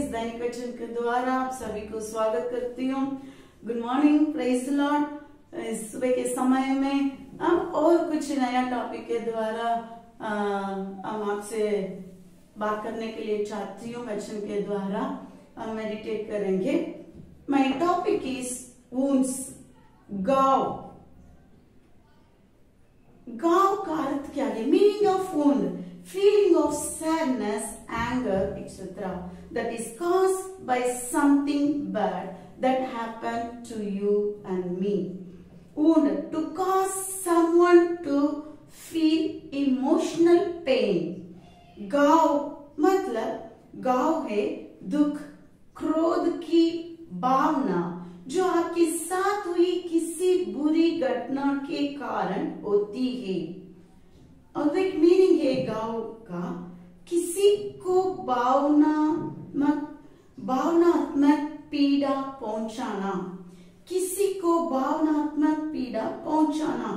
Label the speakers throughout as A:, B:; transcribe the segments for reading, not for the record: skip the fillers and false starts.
A: इस दैनिक वचन के द्वारा आप सभी को स्वागत करती हूँ। Good morning, praise the Lord. इस सुबह के समय में हम और कुछ नया टॉपिक के द्वारा हम आपसे बात करने के लिए चाहती हूँ। वचन के द्वारा हम मेडिटेट करेंगे। My topic is wounds. घाव। घाव का अर्थ क्या है? Meaning of wound, feeling of sadness, anger, etc. that is caused by something bad that happened to you and me. Wound, to cause someone to feel emotional pain. घाव मतलब घाव है दुख, क्रोध की भावना जो आपके साथ हुई किसी बुरी घटना के कारण होती है। और एक मीनिंग है घाव का किसी को भावनात्मक पीड़ा पहुंचाना, किसी को भावनात्मक पीड़ा पहुंचाना।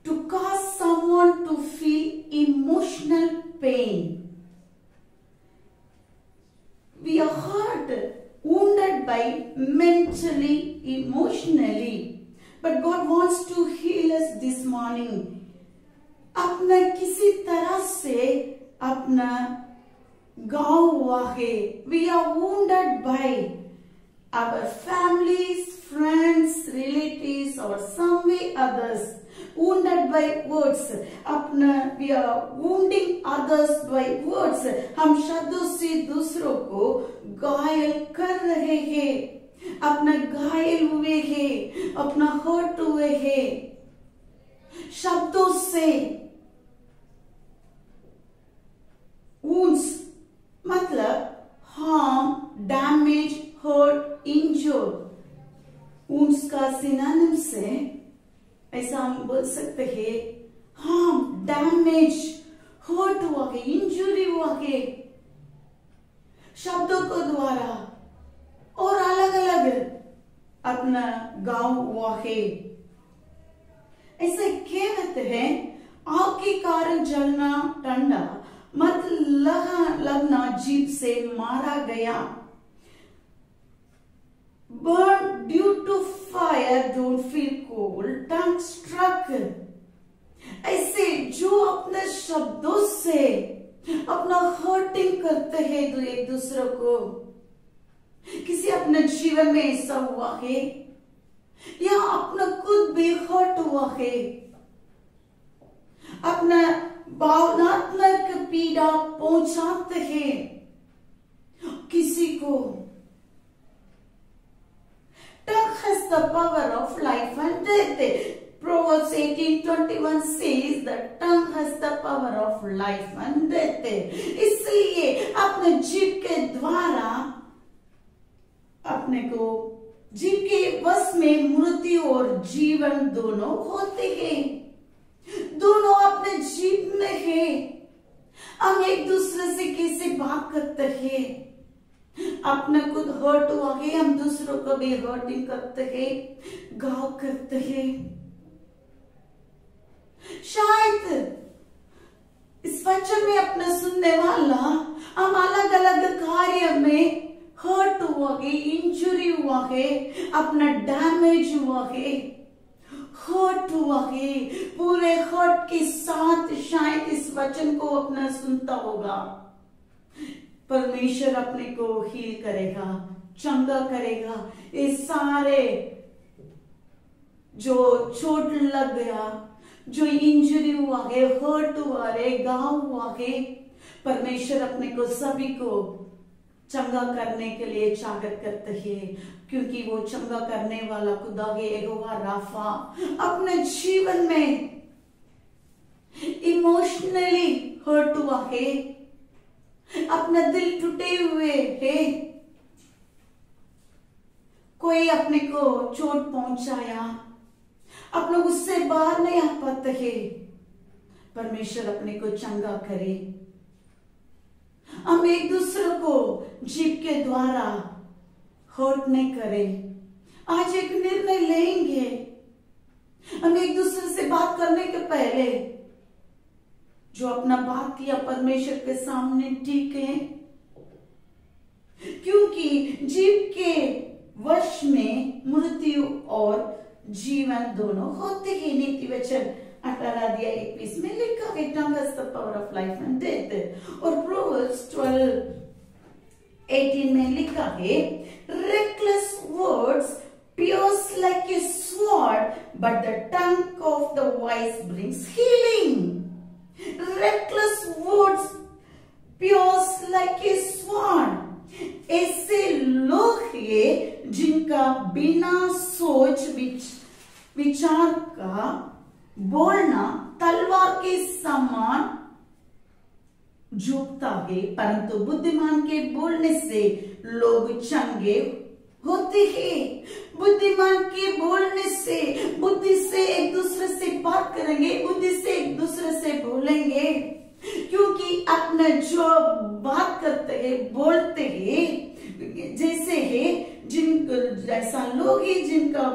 A: To cause someone to feel emotional pain. We are hurt, wounded by mentally, emotionally, but God wants to heal us this morning. अपना किसी तरह से अपना घाव हुआ है। We are wounded by our families, friends, relatives or some way others. Wounded by words. अपना we are wounding others by words. हम शब्दों से दूसरों को घायल कर रहे हैं, अपना घायल हुए हैं, अपना हर्ट हुए हैं शब्दों से। wounds मतलब harm, damage, hurt, injure। wounds का सिनोनिम से ऐसा हम बोल सकते हैं harm, damage, hurt हुआ है, इंजुरी हुआ है शब्दों को द्वारा और अलग अलग अपना घाव हुआ है। ऐसे कहते हैं आग के कारण जलना ठंडा मत लगना, जीभ से मारा गया। Burn due to fire, don't feel cold, tongue struck। ऐसे जो अपने शब्दों से अपना हर्टिंग करते हैं एक दूसरे को। किसी अपने जीवन में ऐसा हुआ है या अपना खुद भी हर्ट हुआ है, अपना भावनात्मक पीड़ा पहुंचाते हैं किसी को। Tongue has the power of life and death. Proverbs 18:21 says that tongue has the power of life and death. इसलिए अपने जीभ के द्वारा अपने को जीभ के वश में मृत्यु और जीवन दोनों होते हैं। दोनों अपने जीभ में है। हम एक दूसरे से कैसे बात करते हैं, अपने खुद हर्ट हुआ है, हम दूसरों को भी हर्टिंग करते हैं, घाव करते हैं। शायद इस वचन में अपने सुनने वाला हम अलग अलग कार्य में हर्ट हुआ है, इंजुरी हुआ है, अपना डैमेज हुआ है, हर्ट हुआ है। पूरे हर्ट के साथ शायद इस वचन को अपना सुनता होगा। परमेश्वर अपने को हील करेगा, चंगा करेगा। ये सारे जो चोट लग गया, जो इंजरी हुआ है, हर्ट हुआ है, घाव हुआ है, परमेश्वर अपने को सभी को चंगा करने के लिए चाहत करते हैं, क्योंकि वो चंगा करने वाला खुदा है यहोवा राफा। अपने जीवन में इमोशनली हर्ट हुआ है, अपना दिल टूटे हुए है, कोई अपने को चोट पहुंचाया, आप लोग उससे बाहर नहीं आ पाते हैं, परमेश्वर अपने को चंगा करे। हम एक दूसरे को जीभ के द्वारा हर्ट नहीं करें। आज एक निर्णय लेंगे, हम एक दूसरे से बात करने के पहले जो अपना बात किया परमेश्वर के सामने ठीक है, जीव के वश में मृत्यु और जीवन दोनों होते हैं। नीति वचन 18:21 में लिखा है, tongue is the power of life and death. और प्रोवर्ब्स 12:18 में लिखा है, reckless words pierce like a sword, but the tongue of the wise brings healing. Reckless words pierce like a sword. ऐसे लोग हैं जिनका बिना सोच विचार का बोलना तलवार के समान झुकता है, परंतु बुद्धिमान के बोलने से लोग चंगे होते हैं। बुद्धिमान के बोलने से, बुद्धि से एक दूसरे से बात करेंगे, बुद्धि से एक दूसरे से बोलेंगे, क्योंकि अपना जो बात करते हैं, बोलते हैं, जैसे है जैसा लोग हैं जिनका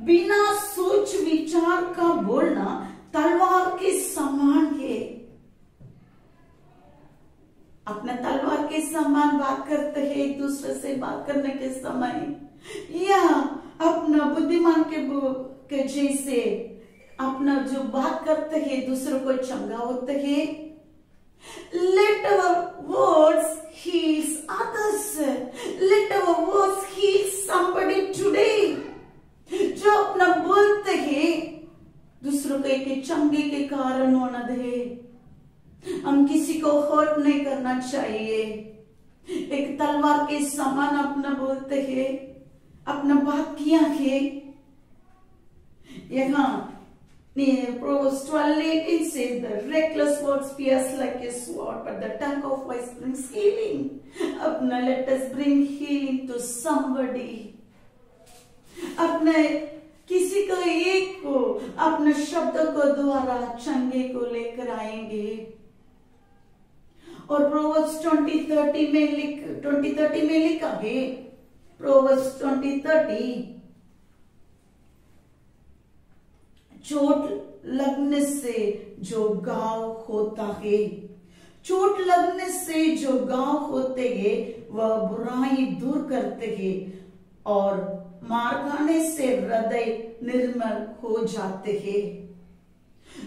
A: बिना सोच विचार का बोलना तलवार के समान है। अपना तलवार के समान बात करते हैं एक दूसरे से बात करने के समय, या अपना बुद्धिमान के जैसे अपना जो बात करते हैं दूसरों को चंगा होते हैं। Let our words heal others. Let our words heal somebody today. जो अपना बोलते हैं दूसरों के चंगे के कारण होना दे। हम किसी को हर्ट नहीं करना चाहिए। एक तलवार के समान अपना बोलते हैं, अपना बात किया है। यहाँ Proverbs 12:18 says, the reckless words pierce like a sword, but the tongue of wise brings healing. अपना let us bring healing to somebody. अपने किसी को एक को अपने शब्दों को द्वारा चंगे को लेकर आएंगे। और Proverbs 20:30 में लिखा है, Proverbs 20:30, चोट लगने से जो घाव होता है, चोट लगने से जो घाव होते हैं वह बुराई दूर करते हैं, और मार खाने से हृदय निर्मल हो जाते हैं।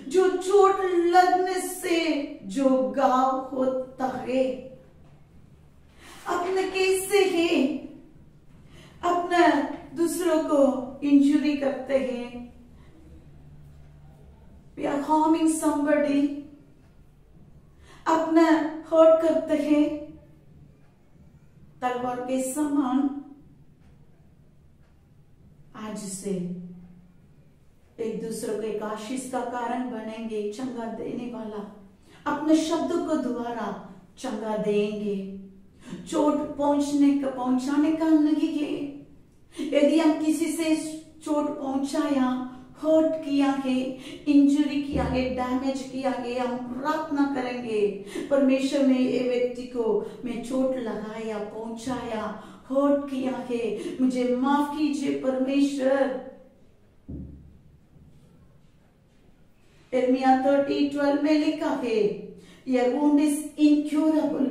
A: जो चोट लगने से जो घाव होता है, अपने कैसे है अपना दूसरों को इंजुरी करते हैं, we are harming somebody, अपना हर्ट करते हैं, तलवार के समान आज से एक दूसरे को एक आशीष का कारण बनेंगे। चंगा देने वाला अपने शब्दों को द्वारा चंगा देंगे। चोट पहुंचाने का नहीं है। यदि हम किसी से चोट पहुंचाया, हर्ट किया है, इंजरी किया है, डैमेज किया है, हम प्रार्थना करेंगे, परमेश्वर ने ये व्यक्ति को मैं चोट लगाया, पहुंचाया, हर्ट किया है, मुझे माफ कीजिए परमेश्वर। यिर्मयाह 30:12 में लिखा है, your wound is incurable,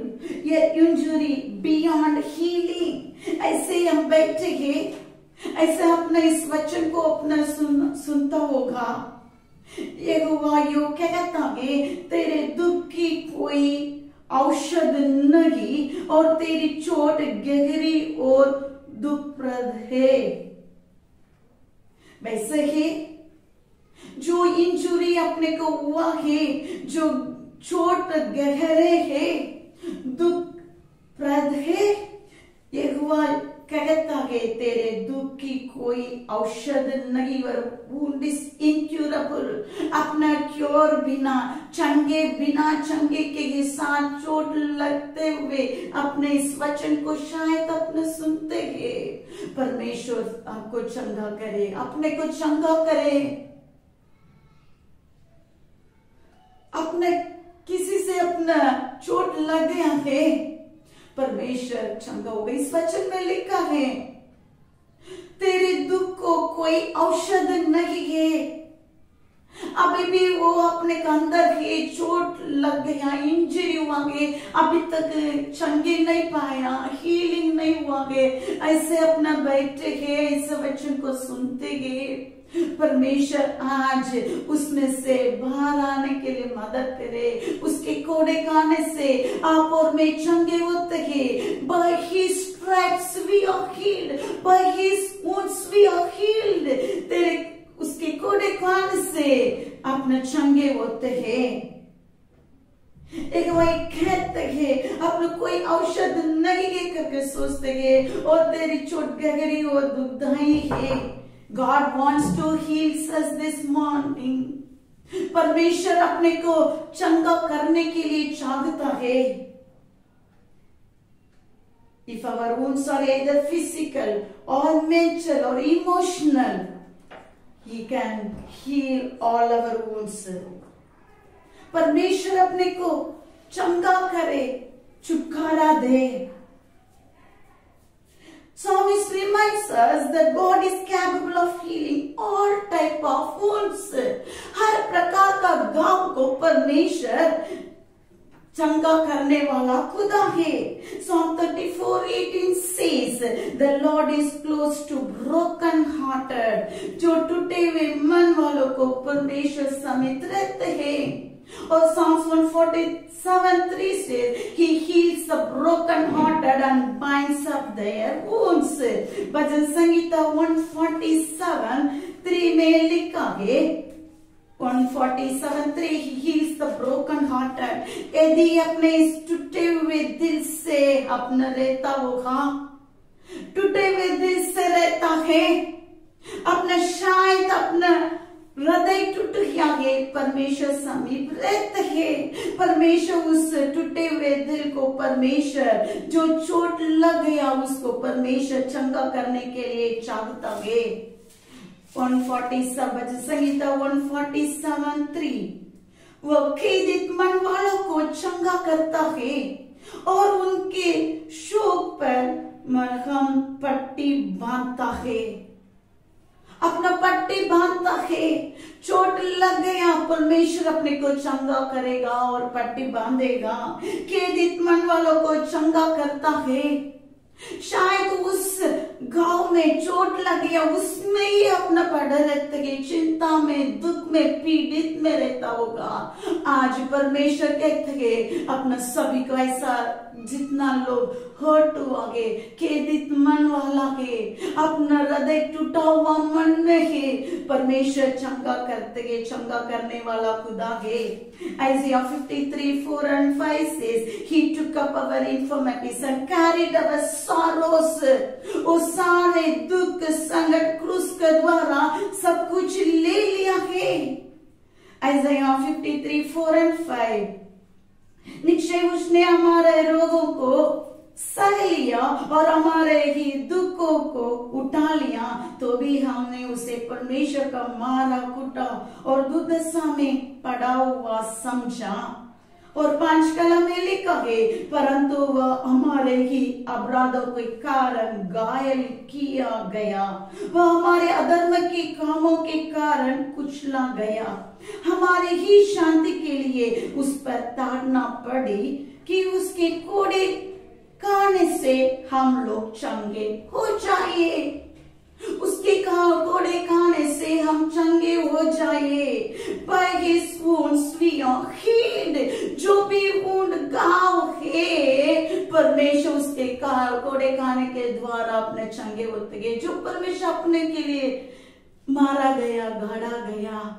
A: your injury beyond healing। ऐसे हम बैठे हैं, ऐसे अपने इस वचन को अपना सुनता होगा। यहोवा यो कहता है, तेरे दुख की कोई औषध नहीं, और तेरी चोट गहरी और दुखप्रद है। वैसे ही जो इंजुरी अपने को हुआ है, जो चोट गहरे है, दुखप्रद है, यहोवा कहता है तेरे दुख की कोई औषध नहीं, और wound is incurable। अपना क्योर बिना चंगे के साथ चोट लगते हुए अपने इस वचन को शायद अपने सुनते हैं। परमेश्वर आपको चंगा करे, अपने को चंगा करे। अपने किसी से अपना चोट लग गया है, परमेश्वर चंगा होगा। इस वचन में लिखा है, तेरे दुख को कोई औषध नहीं है। अभी भी वो अपने अंदर है, चोट लग गया, इंजरी हुआ है, अभी तक चंगे नहीं पाया, हीलिंग नहीं हुआ है, ऐसे अपना बैठे हैं, इस वचन को सुनते हैं। परमेश्वर आज उसमें से बाहर आने के लिए मदद करे। उसके कोड़े खाने से आप और मैं चंगे होते हैं। By His stripes we are healed, by His wounds we are healed। तेरे उसके कोड़े खाने से अपने चंगे होते हैं। एक वही कहते हैं, आप लोग कोई औषध नहीं है करके सोचते हैं, और तेरी चोट गहरी और दुखदाई है। God wants to heal us this morning। परमेश्वर अपने को चंगा करने के लिए चाहता है। If our wounds are either physical or mental or emotional, He can heal all our wounds। परमेश्वर अपने को चंगा करे, छुटकारा दे। Psalmist reminds us that God is capable of healing all type of wounds। हर प्रकार का घाव को परमेश्वर चंगा करने वाला खुदा है। Psalm 34:18 says, "The Lord is close to broken hearted"। जो टूटे हुए मन वालों को परमेश्वर समेत रहते हैं। और Psalms 147:3 says, "He heals the broken hearted and binds up their wounds"। भजन संगीता 147:3 में लिखा है, 147:3, He heals the broken hearted। यदि अपने इस टूटे हुए दिल से अपना रहता होगा, टूटे हुए दिल से रहता है, अपना शायद अपना हृदय टूट गया है, परमेश्वर समीप रहते हैं। परमेश्वर उस टूटे हुए दिल को, परमेश्वर जो चोट लग गया उसको परमेश्वर चंगा करने के लिए चाहता है। 147 संगीता 147:3, वह खेदित मन वालों को चंगा करता है और उनके शोक पर मरहम पट्टी बांधता है। अपना पट्टी बांधता है। चोट लग गया, परमेश्वर अपने को चंगा करेगा और पट्टी बांधेगा। खेदित मन वालों को चंगा करता है। शायद उस गांव में चोट लग गया, उसमें ही अपना पड़ा रहता है, चिंता में, दुख में, पीड़ित में रहता होगा। आज परमेश्वर कहते हैं अपना सभी को, ऐसा जितना लोग हर्ट हुआ है, खेदित मन वाला है, अपना हृदय टूटा हुआ मन में है, परमेश्वर चंगा करते हैं, चंगा करने वाला खुदा है। Isaiah 53:4-5 says, "He took up our infirmities and carried our sorrows"। वो सारे दुख संकट क्रूस के द्वारा सब कुछ ले लिया है। Isaiah 53:4-5, निश्चय उसने हमारे रोगों को सह लिया और हमारे ही दुखों को उठा लिया, तो भी हमने उसे परमेश्वर का मारा, कूटा और दुर्दशा में पड़ा हुआ समझा। और 5 कलम में लिखा है, परंतु वह हमारे ही अपराधों के कारण घायल किया गया, वह हमारे अधर्म के कामों के कारण कुचला गया। हमारे ही शांति के लिए उस पर ताड़ना पड़ी कि उसके कोड़े खाने से हम लोग चंगे हो जाइए। उसके कोड़े खाने से हम चंगे हो जाइए। By His wounds we are healed। जो भी वुंड घाव है, परमेश्वर उसके कोड़े खाने के द्वारा अपने चंगे होते गए। जो परमेश्वर अपने के लिए मारा गया, गाड़ा गया,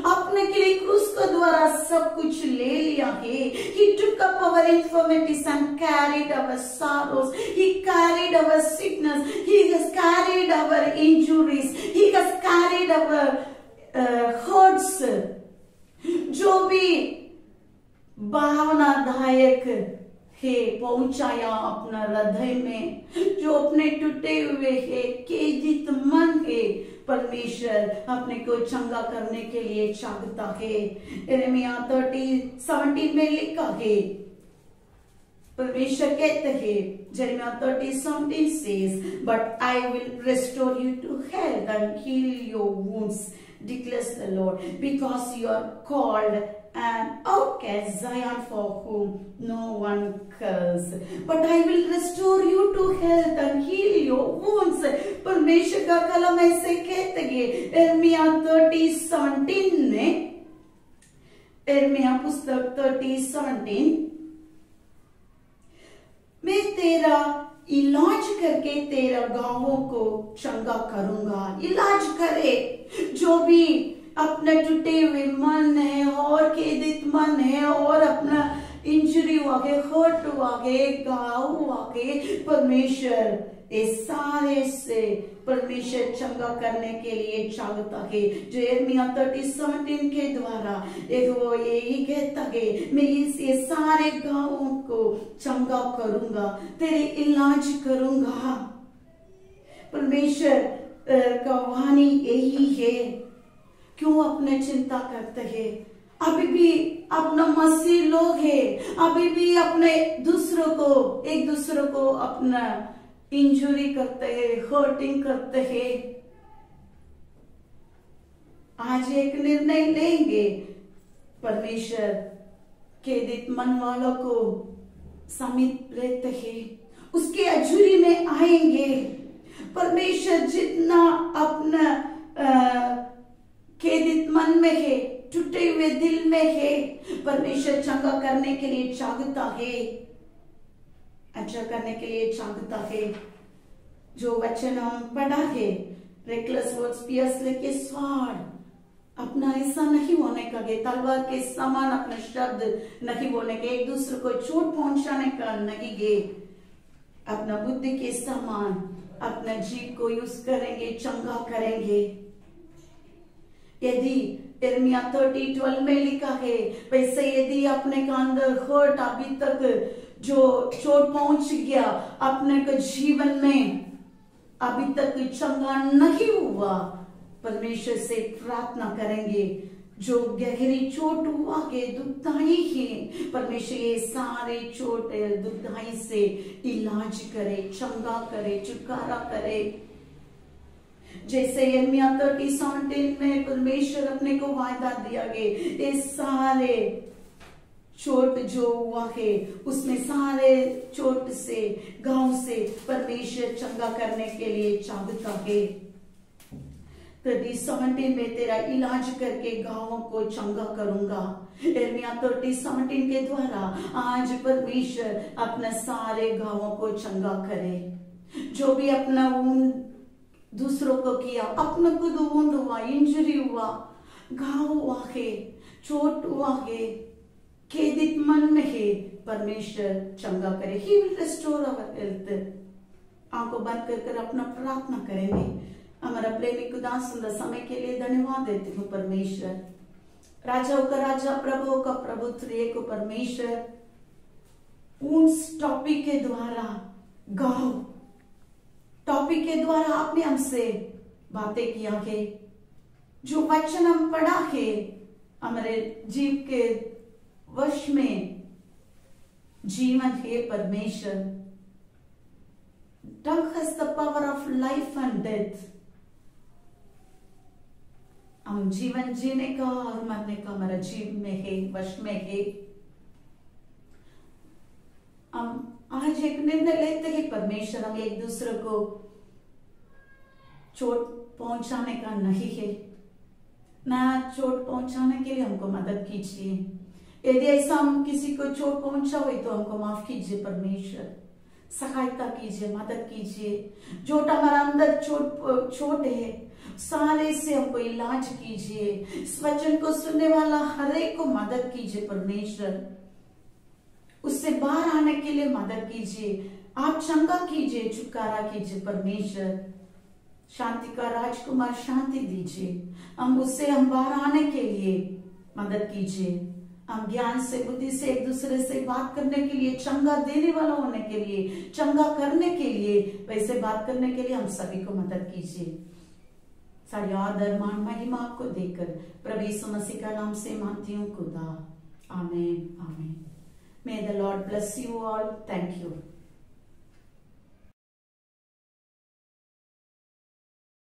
A: अपने के लिए क्रूस के द्वारा सब कुछ ले लिया है। He took up our infirmities and carried our sorrows। He carried our sickness। He has carried our injuries। He has carried our hurts। जो भी भावनादायक है पहुंचाया अपना हृदय में, जो अपने टूटे हुए है, खेदित मन है, परमेश्वर अपने को चंगा करने के लिए चाहता है। यिर्मयाह 30:17 में लिखा है, परमेश्वर कहते हैं, यिर्मयाह 30:17 says, "But I will restore you to health and heal your wounds, declares the Lord, because you are called an outcast Zion for whom no one cares. But I will restore you to health and heal your wounds. परमेश्वर का कलम ऐसे कहते हैं यिर्मयाह 30:17 में, यिर्मयाह पुस्तक 30:17, मैं तेरा इलाज करके तेरा घावों को चंगा करूंगा। इलाज करे, जो भी अपना टूटे हुए मन है और खेदित मन है और अपना इंजरी हुआ के, हर्ट हुआ के, घाव हुआ के, परमेश्वर इस सारे से परमेश्वर चंगा करने के लिए चाहता है। जो यिर्मयाह 30:17 के द्वारा एक वो यही कहता है, मैं ये सारे घावों को चंगा करूंगा, तेरे इलाज करूंगा। परमेश्वर का वाणी यही है। क्यों अपने चिंता करते हैं? अभी भी अपना मसीह लोग है, अभी भी अपने एक दूसरों को अपना इंजुरी करते हैं, हर्टिंग करते हैं। आज एक निर्णय लेंगे, परमेश्वर खेदित मन वालों को समीप लेते हैं, उसके अजूरी में आएंगे। परमेश्वर जितना अपना खेदित मन में है, टूटे हुए दिल में है, परमेश्वर चंगा करने के लिए चाहता है, अच्छा करने के लिए चाहता है। जो वचन हम पढ़ा है, रेकलेस वर्ड्स पियर्स लेके स्वार, अपना ऐसा नहीं होने का, तलवार के समान अपने शब्द नहीं बोलने के, एक दूसरे को चोट पहुंचाने का नहीं गे, अपना बुद्धि के समान अपना जीव को यूज करेंगे, चंगा करेंगे। यदि यिर्मयाह 30:12 में लिखा है, वैसे यदि अपने का अंदर हर्ट अभी तक जो चोट पहुंच गया, अपने के जीवन में अभी तक चंगा नहीं हुआ, परमेश्वर से प्रार्थना करेंगे। जो गहरी चोट हुआ के दुखदाई है, परमेश्वर ये सारे चोट दुखदाई से इलाज करे, चंगा करे, छुटकारा करे। जैसे यिर्मयाह 30:17 में परमेश्वर अपने को वायदा दिया गया, ये सारे चोट जो हुआ है उसमें सारे चोट से, घाव से परमेश्वर चंगा करने के लिए चाहता है। 30:17 में तेरा इलाज करके घावों को चंगा करूंगा। यिर्मयाह 30:17 के द्वारा आज परमेश्वर अपने सारे घावों को चंगा करे। जो भी अपना दूसरों को किया, अपना खुद वुंड हुआ, इंजरी हुआ, घाव हुआ है, चोट हुआ है, खेदित मन में है, परमेश्वर चंगा करे। He will restore our health। आंखों बंद कर अपना प्रार्थना करेंगे। हमारा प्रेमी खुदा सुंदर समय के लिए धन्यवाद देती हूँ परमेश्वर। राजाओं का राजा, प्रभुओं का प्रभु, त्रिएक परमेश्वर, उस टॉपिक के द्वारा, गाओ टॉपिक के द्वारा आपने हमसे बातें किया है। जो वचन हम पढ़ा है हमारे जीव के वश में जीवन है परमेश्वर। Tongue has the power of life and death। हम जीवन जीने का और मरने का हमारा जीव में है, वश में है। हम आज एक निर्णय लेते हैं परमेश्वर, हम एक दूसरे को चोट पहुंचाने का नहीं है, ना चोट पहुंचाने के लिए हमको मदद कीजिए। यदि ऐसा हम किसी को चोट पहुंचा हुई तो हमको माफ कीजिए परमेश्वर, सहायता कीजिए, मदद कीजिए। जो हमारा अंदर चोट है सारे से हमको इलाज कीजिए। इस वचन को सुनने वाला हर एक को मदद कीजिए परमेश्वर, उससे बाहर आने के लिए मदद कीजिए। आप चंगा कीजिए, छुटकारा कीजिए परमेश्वर। शांति का राजकुमार शांति दीजिए, हम बाहर आने के लिए मदद कीजिए। हम ज्ञान से, बुद्धि से, एक दूसरे से बात करने के लिए, चंगा देने वाला होने के लिए, चंगा करने के लिए, वैसे बात करने के लिए हम सभी को मदद कीजिए। सारी आदर मान महिमा आपको देकर प्रभु यीशु मसीह का नाम से मांगती हूँ खुदा, आमीन आमीन। May the Lord bless you all. Thank you.